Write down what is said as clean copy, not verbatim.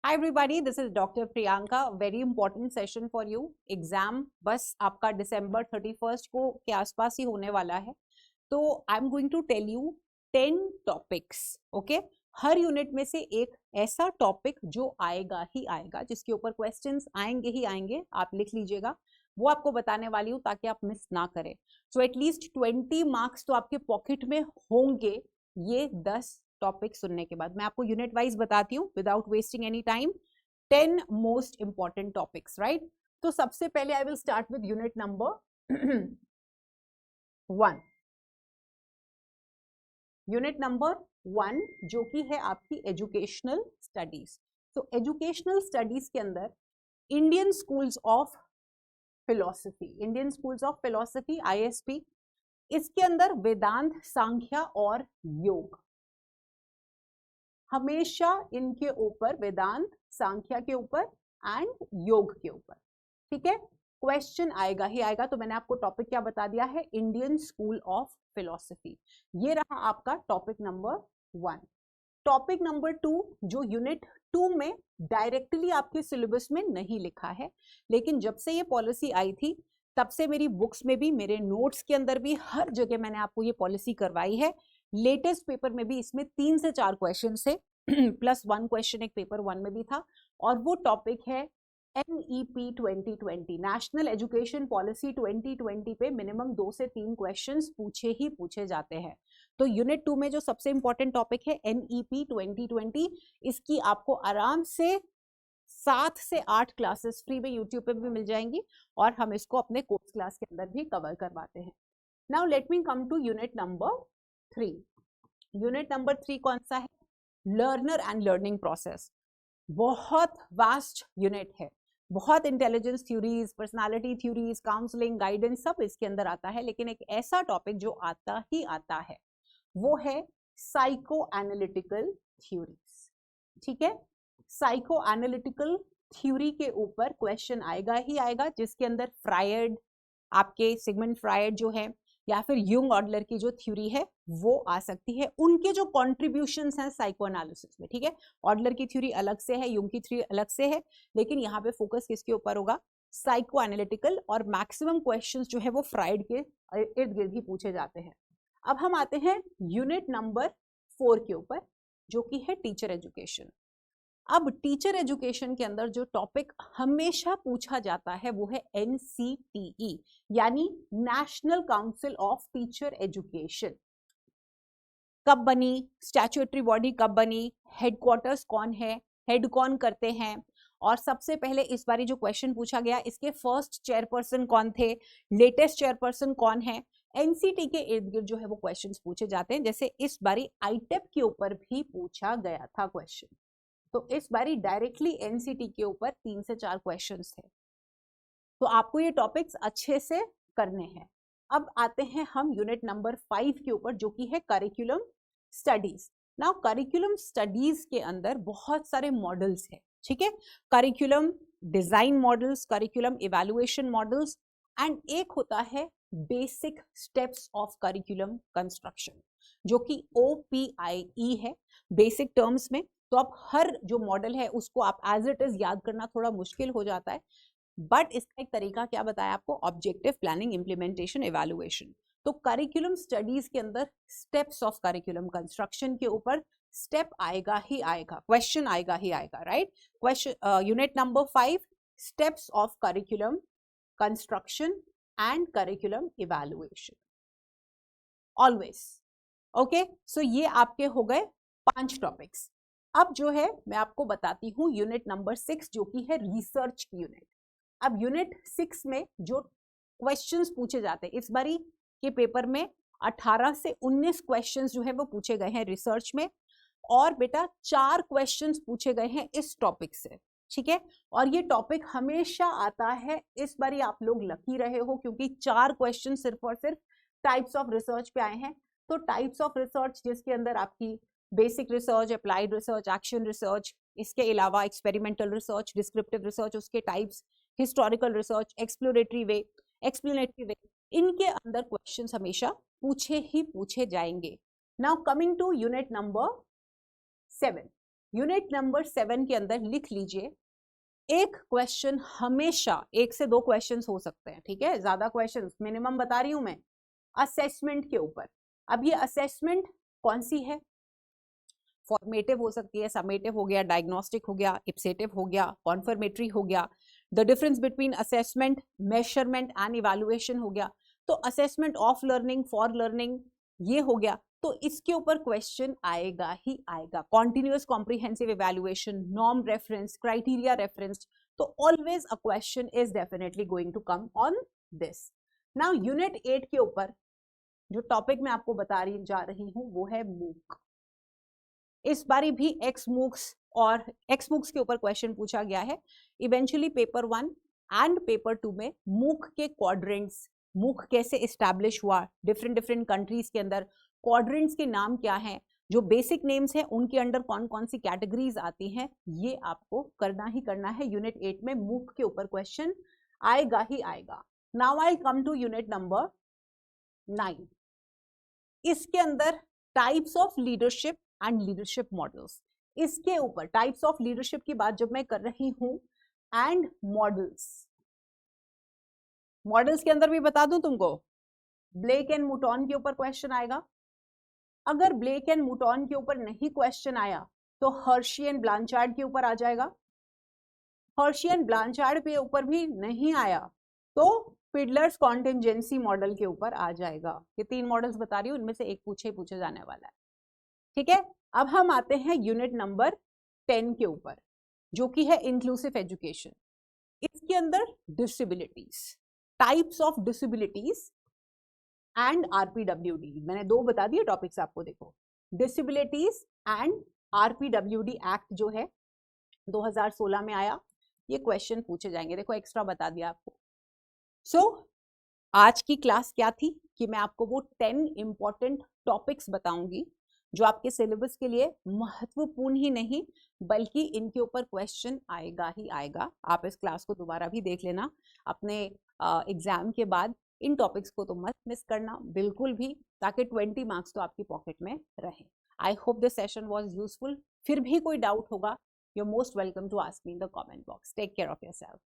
Hi everybody, this is Dr. Priyanka. Very important session for you. Exam बस आपका दिसंबर 31 को के आसपास ही होने वाला है. तो I am going to tell you 10 topics. Okay, हर यूनिट में से एक ऐसा टॉपिक जो आएगा ही आएगा, जिसके ऊपर क्वेश्चंस आएंगे ही आएंगे. आप लिख लीजिएगा, वो आपको बताने वाली हूँ ताकि आप मिस ना करें. सो एटलीस्ट 20 मार्क्स तो आपके पॉकेट में होंगे ये 10 टॉपिक सुनने के बाद. मैं आपको यूनिट वाइज बताती हूँ without wasting any time. 10 most important topics, right. तो सबसे पहले I will start with unit number 1. Unit number 1 जो कि है आपकी एजुकेशनल स्टडीज. तो एजुकेशनल स्टडीज के अंदर Indian schools of philosophy ISP, इसके अंदर वेदांत, सांख्य और योग. हमेशा इनके ऊपर वेदांत, सांख्य के ऊपर एंड योग के ऊपर, ठीक है, क्वेश्चन आएगा ही आएगा. तो मैंने आपको टॉपिक क्या बता दिया है, इंडियन स्कूल ऑफ फिलॉसफी. ये रहा आपका टॉपिक नंबर 1. टॉपिक नंबर 2 जो यूनिट 2 में डायरेक्टली आपके सिलेबस में नहीं लिखा है, लेकिन जब से ये पॉलिसी आई थी तब से मेरी बुक्स में भी, मेरे नोट्स के अंदर भी, हर जगह मैंने आपको ये पॉलिसी करवाई है. लेटेस्ट पेपर में भी इसमें 3 से 4 क्वेश्चन थे प्लस 1 क्वेश्चन एक पेपर 1 में भी था. और वो टॉपिक है NEP 2020, नेशनल एजुकेशन पॉलिसी 2020 पे मिनिमम 2 से 3 क्वेश्चंस पूछे ही पूछे जाते हैं. तो यूनिट 2 में जो सबसे इंपॉर्टेंट टॉपिक है NEP 2020, इसकी आपको आराम से 7 से 8 क्लासेस फ्री में यूट्यूब पे भी मिल जाएंगी और हम इसको अपने कोर्स क्लास के अंदर भी कवर करवाते हैं. Now let me come to unit number 3. Unit number 3 कौन सा है, लर्नर एंड लर्निंग प्रोसेस. बहुत वास्ट यूनिट है, बहुत intelligence theories, personality theories, counselling, guidance सब इसके अंदर आता है. लेकिन एक ऐसा टॉपिक जो आता ही आता है वो है साइको एनालिटिकल थ्योरीज. ठीक है, साइको एनालिटिकल थ्योरी के ऊपर क्वेश्चन आएगा ही आएगा, जिसके अंदर फ्रायड, आपके सिगमंड फ्रायड जो है, या फिर यूंग ऑडलर की जो थ्योरी है वो आ सकती है. उनके जो कॉन्ट्रीब्यूशंस हैं साइको एनालिसिस में, ठीक है, ऑडलर की थ्योरी अलग से है, यूंग की थ्योरी अलग से है, लेकिन यहाँ पे फोकस किसके ऊपर होगा, साइको एनालिटिकल. और मैक्सिमम क्वेश्चंस जो है वो फ्रायड के इर्द गिर्द ही पूछे जाते हैं. अब हम आते हैं यूनिट नंबर 4 के ऊपर, जो कि है टीचर एजुकेशन. अब टीचर एजुकेशन के अंदर जो टॉपिक हमेशा पूछा जाता है वो है NCTE, यानी national council of teacher education. कब बनी, स्टैट्यूटरी बॉडी कब बनी, हेडक्वार्टर्स कौन है, हेड कौन करते हैं, और सबसे पहले इस बारी जो क्वेश्चन पूछा गया इसके फर्स्ट चेयरपर्सन कौन थे, लेटेस्ट चेयरपर्सन कौन है. एनसीटी के इर्द गिर्द जो है वो क्वेश्चंस पूछे जाते हैं. जैसे इस बारी आईटेप के ऊपर भी पूछा गया था क्वेश्चन, तो इस बारी डायरेक्टली एनसीटी के ऊपर 3 से 4 क्वेश्चंस थे. तो आपको ये टॉपिक्स अच्छे से करने हैं. अब आते हैं हम यूनिट नंबर 5 के ऊपर, जो कि है curriculum studies. Now curriculum studies के अंदर बहुत सारे मॉडल्स हैं, ठीक है, curriculum design models, curriculum evaluation models, and एक होता है basic steps of curriculum construction, जो कि OPIE है बेसिक टर्म्स में. तो अब हर जो मॉडल है उसको आप एज इट इज याद करना थोड़ा मुश्किल हो जाता है, बट इसका एक तरीका क्या बताया आपको, ऑब्जेक्टिव प्लानिंग, इम्प्लीमेंटेशन, इवैल्यूएशन. तो करिकुलम स्टडीज के अंदर स्टेप्स ऑफ करिकुलम कंस्ट्रक्शन के ऊपर स्टेप आएगा ही आएगा, क्वेश्चन आएगा ही आएगा, right. Question unit number 5, steps of curriculum construction and curriculum evaluation always. Okay, so ये आपके हो गए 5 टॉपिक्स. अब जो है मैं आपको बताती हूँ यूनिट नंबर 6, जो कि है रिसर्च की यूनिट. अब यूनिट 6 में जो क्वेश्चंस पूछे जाते हैं, इस बारी के पेपर में 18 से 19 क्वेश्चंस जो है वो पूछे गए हैं रिसर्च में, और बेटा 4 क्वेश्चंस पूछे गए हैं इस टॉपिक से, ठीक है. और ये टॉपिक हमेशा आता है, इस बारी आप लोग लकी रहे हो क्योंकि 4 क्वेश्चन सिर्फ और सिर्फ टाइप्स ऑफ रिसर्च पे आए हैं. तो टाइप्स ऑफ रिसर्च जिसके अंदर आपकी basic research, applied research, action research, इसके अलावा एक्सपेरिमेंटल रिसर्च, डिस्क्रिप्टिव रिसर्च, उसके types, historical research, exploratory way, explanatory way, इनके अंदर क्वेश्चंस हमेशा पूछे ही पूछे जाएंगे. Now coming to unit number 7. Unit number 7 के अंदर लिख लीजिए, एक क्वेश्चन हमेशा 1 से 2 क्वेश्चंस हो सकते हैं, ठीक है, ज्यादा क्वेश्चंस मिनिमम बता रही हूं मैं, असेसमेंट के ऊपर। अब ये असेसमेंट कौन सी है? फॉर्मेटिव हो सकती है, समेटिव हो गया, डायग्नोस्टिक हो गया, इप्सेटिव हो गया, कॉन्फर्मेटरी हो गया, the difference between assessment, measurement and evaluation हो गया, तो assessment of learning, for learning, ये हो गया। तो इसके ऊपर क्वेश्चन आएगा ही आएगा। Continuous comprehensive evaluation, norm reference, criteria reference, तो always a question is definitely going to come on this. Now unit 8 के ऊपर जो टॉपिक मैं आपको बता रही जा रही हूं वो है मूक। इस बारी भी एक्स मूक्स और एक्स मूक्स के ऊपर क्वेश्चन पूछा गया है। इवेंचुअली पेपर 1 एंड पेपर 2 में मूक के क्वाड्रेंट्स, मूक कैसे इस्टेब्लिश हुआ डिफरेंट डिफरेंट कंट्रीज के अंदर, क्वाड्रेंट्स के नाम क्या हैं, जो बेसिक नेम्स हैं उनके अंडर कौन कौन सी कैटेगरीज आती हैं, ये आपको करना ही करना है। यूनिट 8 में मूक के ऊपर क्वेश्चन आएगा ही आएगा। Now I come to unit number 9। इसके अंदर types of leadership and leadership models, इसके ऊपर टाइप्स ऑफ लीडरशिप की बात जब मैं कर रही हूं, एंड मॉडल्स, मॉडल्स के अंदर भी बता दूं तुमको, ब्लेक एंड मूटॉन के ऊपर क्वेश्चन आएगा। अगर ब्लेक एंड मूटॉन के ऊपर नहीं क्वेश्चन आया तो हर्शी एंड ब्लांचार्ड के ऊपर आ जाएगा। हर्शी एंड ब्लांचार्ड के ऊपर भी नहीं आया तो फिडलर्स कॉन्टिंजेंसी मॉडल के ऊपर आ जाएगा। ये 3 मॉडल्स बता रही हूं, इनमें से एक पूछे जाने वाला है, ठीक है। अब हम आते हैं यूनिट नंबर 10 के ऊपर, जो कि है इंक्लूसिव एजुकेशन। इसके अंदर disabilities, types of disabilities and RPWD, मैंने 2 बता दिए टॉपिक्स आपको। देखो, डिसेबिलिटीज एंड आरपीडब्ल्यूडी एक्ट जो है 2016 में आया, ये क्वेश्चन पूछे जाएंगे। देखो, एक्स्ट्रा बता दिया आपको। आज की क्लास क्या थी कि मैं आपको वो 10 इंपॉर्टेंट टॉपिक्स बताऊंगी जो आपके सिलेबस के लिए महत्वपूर्ण ही नहीं बल्कि इनके ऊपर क्वेश्चन आएगा ही आएगा। आप इस क्लास को दोबारा भी देख लेना अपने एग्जाम के बाद। इन टॉपिक्स को तो मत मिस करना बिल्कुल भी, ताकि 20 मार्क्स तो आपकी पॉकेट में रहे। I hope this session was useful. फिर भी कोई डाउट होगा, you are most welcome to ask me in the comment box. Take care of yourself.